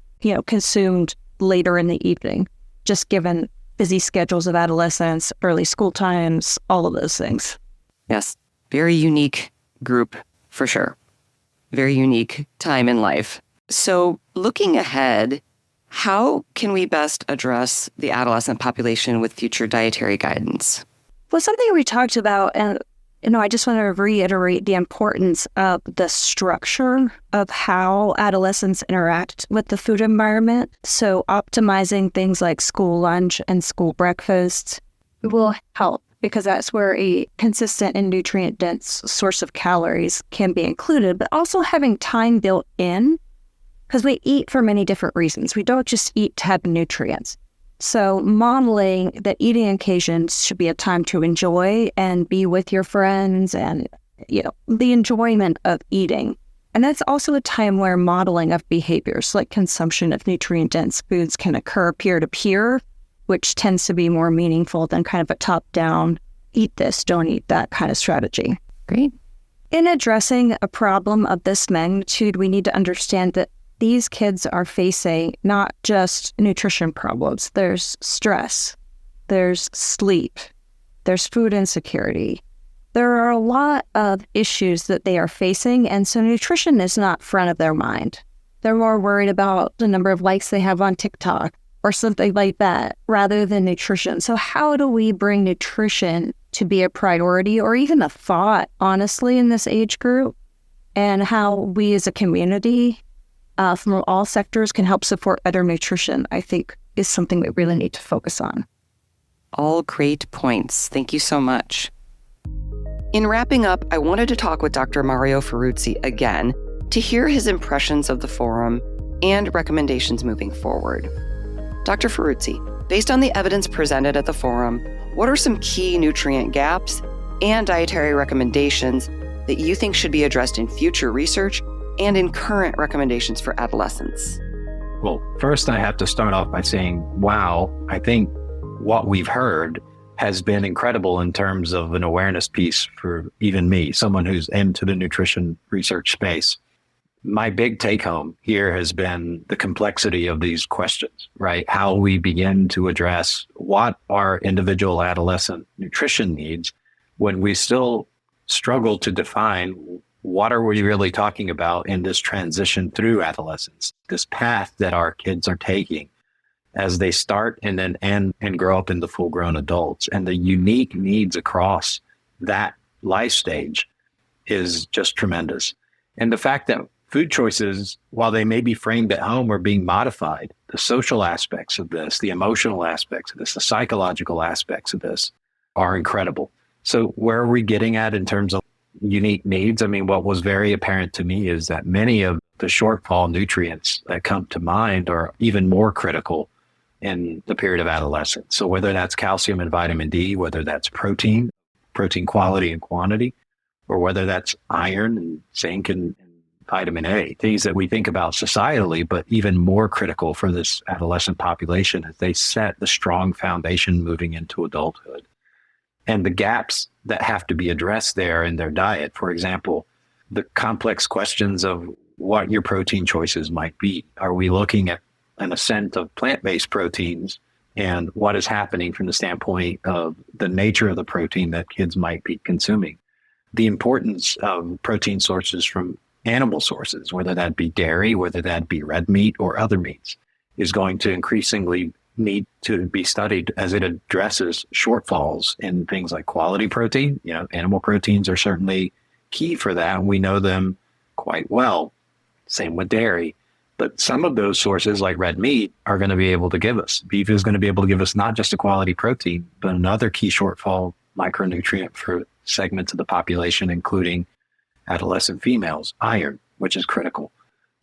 consumed later in the evening, just given busy schedules of adolescents, early school times, all of those things. Yes, very unique group for sure. Very unique time in life. So looking ahead, how can we best address the adolescent population with future dietary guidance? Well, something we talked about, and I just want to reiterate the importance of the structure of how adolescents interact with the food environment. So optimizing things like school lunch and school breakfast will help, because that's where a consistent and nutrient-dense source of calories can be included, but also having time built in, because we eat for many different reasons. We don't just eat to have nutrients. So modeling that eating occasions should be a time to enjoy and be with your friends and, the enjoyment of eating. And that's also a time where modeling of behaviors like consumption of nutrient-dense foods can occur peer-to-peer, which tends to be more meaningful than kind of a top-down, eat this, don't eat that kind of strategy. Great. In addressing a problem of this magnitude, we need to understand that these kids are facing not just nutrition problems. There's stress, there's sleep, there's food insecurity. There are a lot of issues that they are facing, and so nutrition is not front of their mind. They're more worried about the number of likes they have on TikTok or something like that, rather than nutrition. So how do we bring nutrition to be a priority or even a thought, honestly, in this age group? And how we as a community from all sectors can help support better nutrition, I think is something we really need to focus on. All great points. Thank you so much. In wrapping up, I wanted to talk with Dr. Mario Ferruzzi again to hear his impressions of the forum and recommendations moving forward. Dr. Ferruzzi, based on the evidence presented at the forum, what are some key nutrient gaps and dietary recommendations that you think should be addressed in future research and in current recommendations for adolescents? Well, first I have to start off by saying, wow, I think what we've heard has been incredible in terms of an awareness piece for even me, someone who's into the nutrition research space. My big take home here has been the complexity of these questions, right? How we begin to address what are individual adolescent nutrition needs when we still struggle to define what are we really talking about in this transition through adolescence, this path that our kids are taking as they start and then end and grow up into full-grown adults. And the unique needs across that life stage is just tremendous. And the fact that food choices, while they may be framed at home, are being modified, the social aspects of this, the emotional aspects of this, the psychological aspects of this are incredible. So where are we getting at in terms of unique needs? I mean, what was very apparent to me is that many of the shortfall nutrients that come to mind are even more critical in the period of adolescence. So whether that's calcium and vitamin D, whether that's protein quality and quantity, or whether that's iron and zinc and vitamin A, things that we think about societally, but even more critical for this adolescent population as they set the strong foundation moving into adulthood. And the gaps that have to be addressed there in their diet, for example, the complex questions of what your protein choices might be. Are we looking at an ascent of plant-based proteins and what is happening from the standpoint of the nature of the protein that kids might be consuming? The importance of protein sources from animal sources, whether that be dairy, whether that be red meat or other meats, is going to increasingly need to be studied as it addresses shortfalls in things like quality protein. You know, animal proteins are certainly key for that. We know them quite well. Same with dairy. But some of those sources, like red meat, are going to be able to give us. Beef is going to be able to give us not just a quality protein, but another key shortfall micronutrient for segments of the population, including adolescent females, iron, which is critical.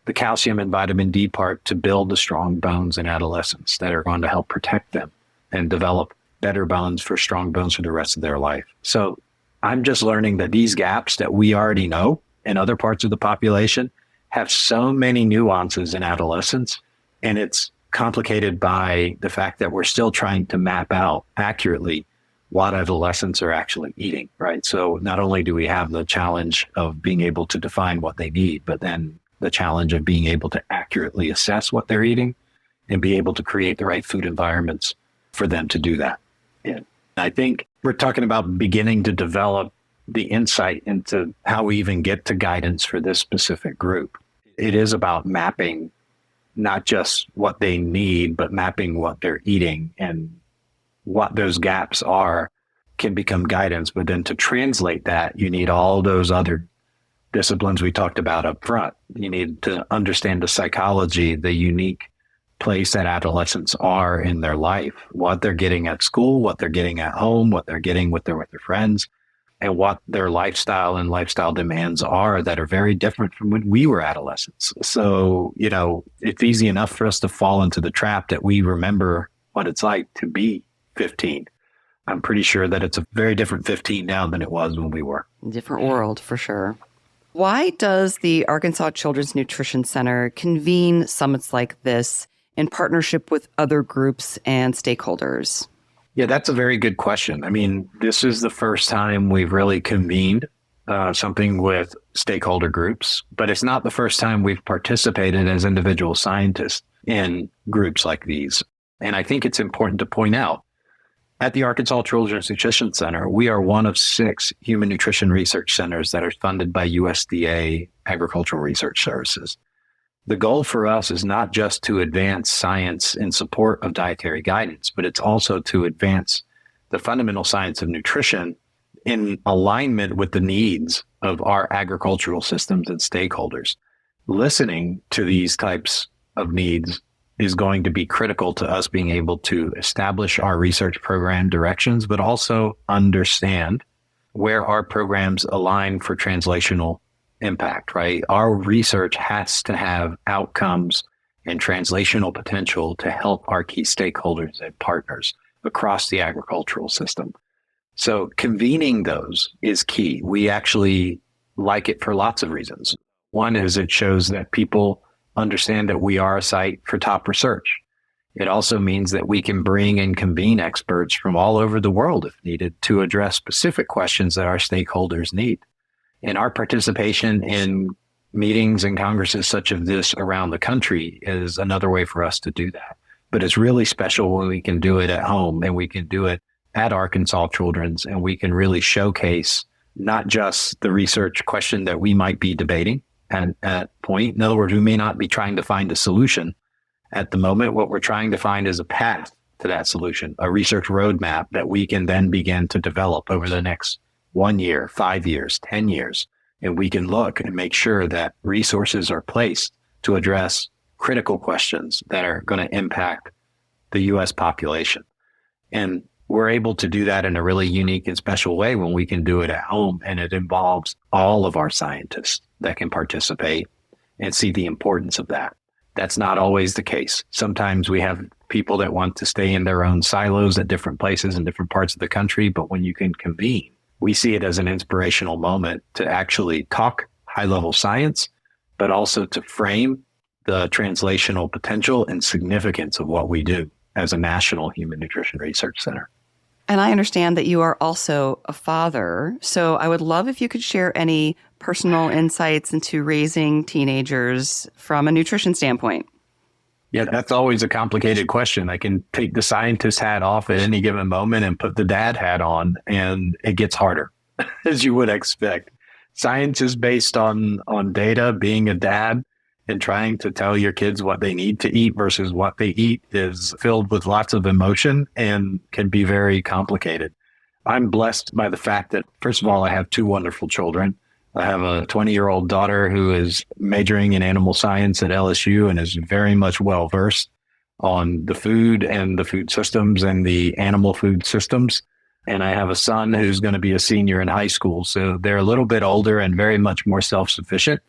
The calcium and vitamin D part to build the strong bones in adolescents that are going to help protect them and develop better bones for strong bones for the rest of their life. So I'm just learning that these gaps that we already know in other parts of the population have so many nuances in adolescence, and it's complicated by the fact that we're still trying to map out accurately what adolescents are actually eating, right? So not only do we have the challenge of being able to define what they need, but then the challenge of being able to accurately assess what they're eating and be able to create the right food environments for them to do that. And I think we're talking about beginning to develop the insight into how we even get to guidance for this specific group. It is about mapping not just what they need, but mapping what they're eating, and what those gaps are can become guidance. But then to translate that, you need all those other disciplines we talked about up front. You need to understand the psychology, the unique place that adolescents are in their life, what they're getting at school, what they're getting at home, what they're getting with their friends, and what their lifestyle and lifestyle demands are that are very different from when we were adolescents. So, you know, it's easy enough for us to fall into the trap that we remember what it's like to be 15. I'm pretty sure that it's a very different 15 now than it was when we were. Different world, for sure. Why does the Arkansas Children's Nutrition Center convene summits like this in partnership with other groups and stakeholders? Yeah, that's a very good question. I mean, this is the first time we've really convened something with stakeholder groups, but it's not the first time we've participated as individual scientists in groups like these. And I think it's important to point out, at the Arkansas Children's Nutrition Center, we are one of 6 human nutrition research centers that are funded by USDA Agricultural Research Services. The goal for us is not just to advance science in support of dietary guidance, but it's also to advance the fundamental science of nutrition in alignment with the needs of our agricultural systems and stakeholders. listening to these types of needs is going to be critical to us being able to establish our research program directions, but also understand where our programs align for translational impact, right? Our research has to have outcomes and translational potential to help our key stakeholders and partners across the agricultural system. So convening those is key. We actually like it for lots of reasons. One is it shows that people understand that we are a site for top research. It also means that we can bring and convene experts from all over the world if needed to address specific questions that our stakeholders need. And our participation in meetings and congresses such as this around the country is another way for us to do that. But it's really special when we can do it at home and we can do it at Arkansas Children's, and we can really showcase not just the research question that we might be debating at that point. In other words, we may not be trying to find a solution at the moment. What we're trying to find is a path to that solution, a research roadmap that we can then begin to develop over the next 1 year, 5 years, 10 years. And we can look and make sure that resources are placed to address critical questions that are going to impact the U.S. population. And we're able to do that in a really unique and special way when we can do it at home, and it involves all of our scientists that can participate and see the importance of that. That's not always the case. Sometimes we have people that want to stay in their own silos at different places in different parts of the country, but when you can convene, we see it as an inspirational moment to actually talk high-level science, but also to frame the translational potential and significance of what we do as a national human nutrition research center. And I understand that you are also a father. So I would love if you could share any personal insights into raising teenagers from a nutrition standpoint. Yeah, that's always a complicated question. I can take the scientist hat off at any given moment and put the dad hat on, and it gets harder, as you would expect. Science is based on data. Being a dad and trying to tell your kids what they need to eat versus what they eat is filled with lots of emotion and can be very complicated. I'm blessed by the fact that, first of all, I have two wonderful children. I have a 20-year-old daughter who is majoring in animal science at LSU and is very much well-versed on the food and the food systems and the animal food systems. And I have a son who's going to be a senior in high school. So they're a little bit older and very much more self-sufficient.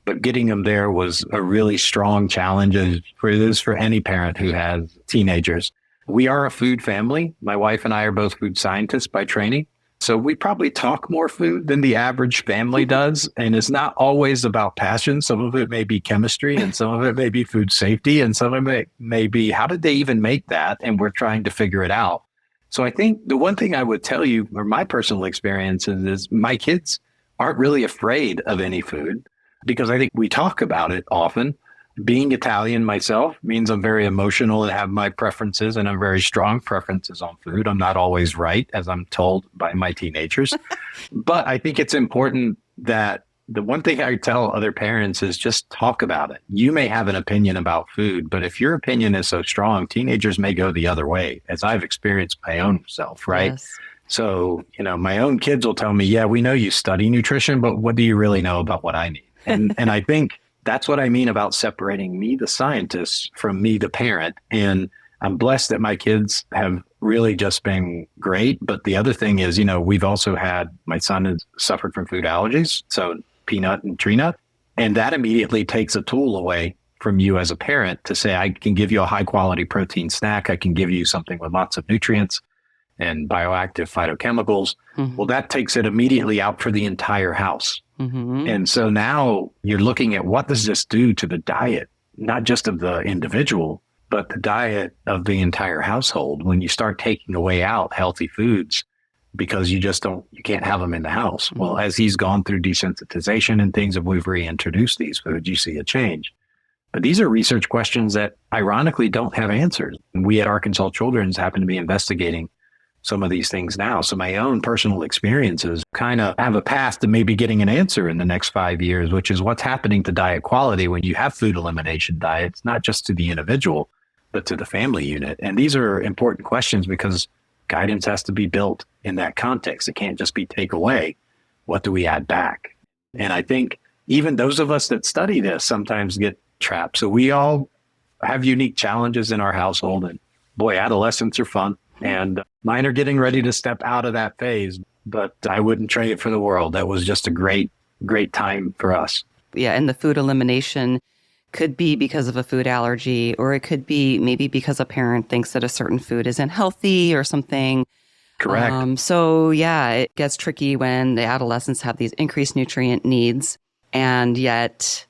But getting them there was a really strong challenge, as it is for any parent who has teenagers. We are a food family. My wife and I are both food scientists by training. So we probably talk more food than the average family does. And it's not always about passion. Some of it may be chemistry, and some of it may be food safety, and some of it may be how did they even make that? And we're trying to figure it out. So I think the one thing I would tell you, or my personal experience, is my kids aren't really afraid of any food, because I think we talk about it often. Being Italian myself means I'm very emotional and have my preferences, and I'm very strong preferences on food. I'm not always right, as I'm told by my teenagers. But I think it's important that the one thing I tell other parents is just talk about it. You may have an opinion about food, but if your opinion is so strong, teenagers may go the other way, as I've experienced my own self, right? Yes. So, my own kids will tell me, yeah, we know you study nutrition, but what do you really know about what I need? And I think that's what I mean about separating me, the scientist, from me, the parent. And I'm blessed that my kids have really just been great. But the other thing is, we've also had, my son has suffered from food allergies, so peanut and tree nut. And that immediately takes a tool away from you as a parent to say, I can give you a high quality protein snack. I can give you something with lots of nutrients and bioactive phytochemicals. Mm-hmm. Well, that takes it immediately out for the entire house. Mm-hmm. And so now you're looking at what does this do to the diet, not just of the individual, but the diet of the entire household when you start taking away out healthy foods because you can't have them in the house. Mm-hmm. Well, as he's gone through desensitization and things, if we've reintroduced these foods, you see a change. But these are research questions that ironically don't have answers. And we at Arkansas Children's happen to be investigating some of these things now. So my own personal experiences kind of have a path to maybe getting an answer in the next 5 years, which is what's happening to diet quality when you have food elimination diets, not just to the individual, but to the family unit. And these are important questions because guidance has to be built in that context. It can't just be take away. What do we add back? And I think even those of us that study this sometimes get trapped. So we all have unique challenges in our household. And boy, adolescents are fun. And mine are getting ready to step out of that phase, but I wouldn't trade it for the world. That was just a great time for us. Yeah, and the food elimination could be because of a food allergy, or it could be maybe because a parent thinks that a certain food isn't healthy or something. Correct. So yeah, it gets tricky when the adolescents have these increased nutrient needs and yet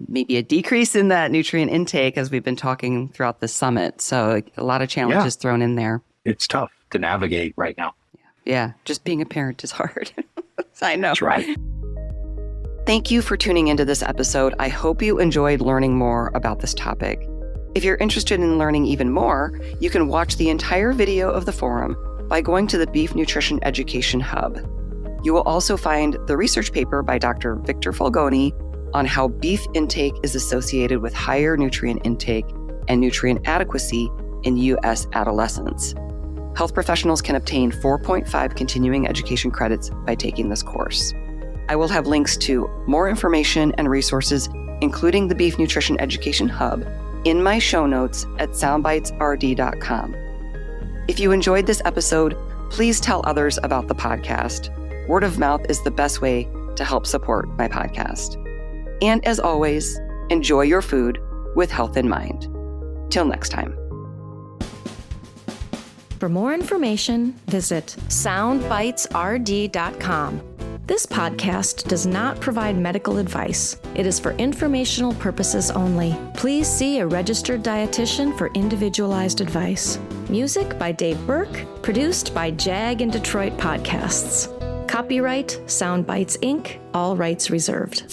maybe a decrease in that nutrient intake, as we've been talking throughout the summit. So a lot of challenges thrown in there. It's tough to navigate right now. Yeah, just being a parent is hard. I know. That's right. Thank you for tuning into this episode. I hope you enjoyed learning more about this topic. If you're interested in learning even more, you can watch the entire video of the forum by going to the Beef Nutrition Education Hub. You will also find the research paper by Dr. Victor Fulgoni on how beef intake is associated with higher nutrient intake and nutrient adequacy in U.S. adolescents. Health professionals can obtain 4.5 continuing education credits by taking this course. I will have links to more information and resources, including the Beef Nutrition Education Hub, in my show notes at soundbitesrd.com. If you enjoyed this episode, please tell others about the podcast. Word of mouth is the best way to help support my podcast. And as always, enjoy your food with health in mind. Till next time. For more information, visit soundbitesrd.com. This podcast does not provide medical advice. It is for informational purposes only. Please see a registered dietitian for individualized advice. Music by Dave Burke, produced by Jag and Detroit Podcasts. Copyright Soundbites Inc., all rights reserved.